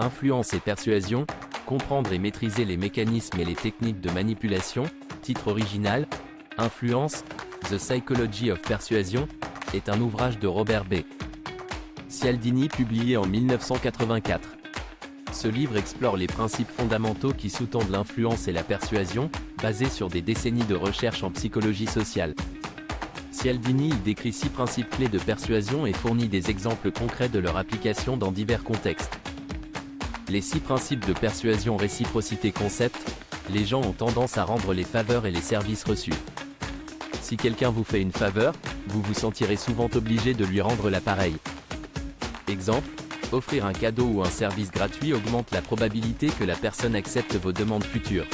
Influence et persuasion, comprendre et maîtriser les mécanismes et les techniques de manipulation. Titre original, Influence, The Psychology of Persuasion, est un ouvrage de Robert B. Cialdini publié en 1984. Ce livre explore les principes fondamentaux qui sous-tendent l'influence et la persuasion, basés sur des décennies de recherche en psychologie sociale. Cialdini y décrit 6 principes clés de persuasion et fournit des exemples concrets de leur application dans divers contextes. Les 6 principes de persuasion. Réciprocité. Concept. Les gens ont tendance à rendre les faveurs et les services reçus. Si quelqu'un vous fait une faveur, vous vous sentirez souvent obligé de lui rendre l'appareil. Exemple, offrir un cadeau ou un service gratuit augmente la probabilité que la personne accepte vos demandes futures.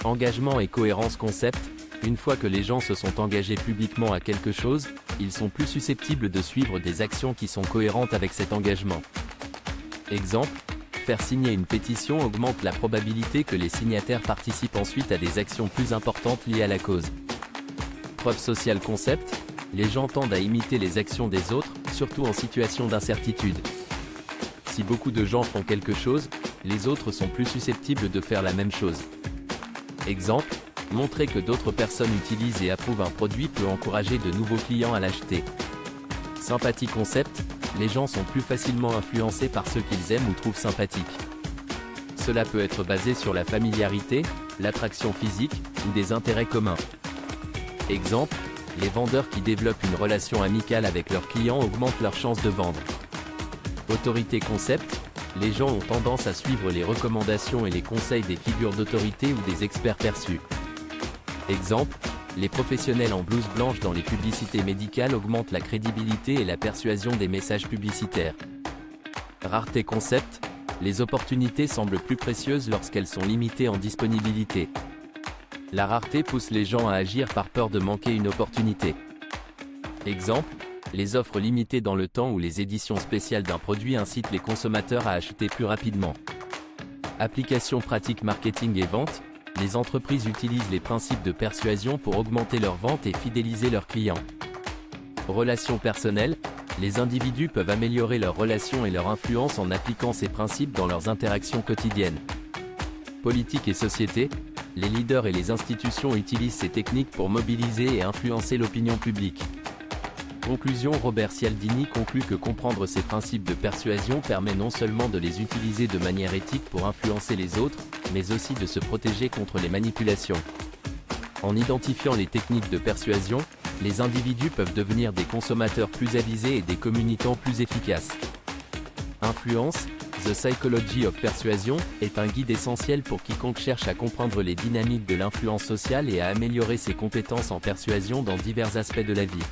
Engagement et cohérence. Concept. Une fois que les gens se sont engagés publiquement à quelque chose, ils sont plus susceptibles de suivre des actions qui sont cohérentes avec cet engagement. Exemple, faire signer une pétition augmente la probabilité que les signataires participent ensuite à des actions plus importantes liées à la cause. Preuve sociale. Concept. Les gens tendent à imiter les actions des autres, surtout en situation d'incertitude. Si beaucoup de gens font quelque chose, les autres sont plus susceptibles de faire la même chose. Exemple, montrer que d'autres personnes utilisent et approuvent un produit peut encourager de nouveaux clients à l'acheter. Sympathie. Concept. Les gens sont plus facilement influencés par ceux qu'ils aiment ou trouvent sympathiques. Cela peut être basé sur la familiarité, l'attraction physique, ou des intérêts communs. Exemple, les vendeurs qui développent une relation amicale avec leurs clients augmentent leurs chances de vendre. Autorité. Concept. Les gens ont tendance à suivre les recommandations et les conseils des figures d'autorité ou des experts perçus. Exemple, les professionnels en blouse blanche dans les publicités médicales augmentent la crédibilité et la persuasion des messages publicitaires. Rareté. Concept. Les opportunités semblent plus précieuses lorsqu'elles sont limitées en disponibilité. La rareté pousse les gens à agir par peur de manquer une opportunité. Exemple, les offres limitées dans le temps ou les éditions spéciales d'un produit incitent les consommateurs à acheter plus rapidement. Application pratique. Marketing et vente. Les entreprises utilisent les principes de persuasion pour augmenter leurs ventes et fidéliser leurs clients. Relations personnelles. Les individus peuvent améliorer leurs relations et leur influence en appliquant ces principes dans leurs interactions quotidiennes. Politique et société. Les leaders et les institutions utilisent ces techniques pour mobiliser et influencer l'opinion publique. Conclusion. Robert Cialdini conclut que comprendre ces principes de persuasion permet non seulement de les utiliser de manière éthique pour influencer les autres, mais aussi de se protéger contre les manipulations. En identifiant les techniques de persuasion, les individus peuvent devenir des consommateurs plus avisés et des communicants plus efficaces. Influence, The Psychology of Persuasion, est un guide essentiel pour quiconque cherche à comprendre les dynamiques de l'influence sociale et à améliorer ses compétences en persuasion dans divers aspects de la vie.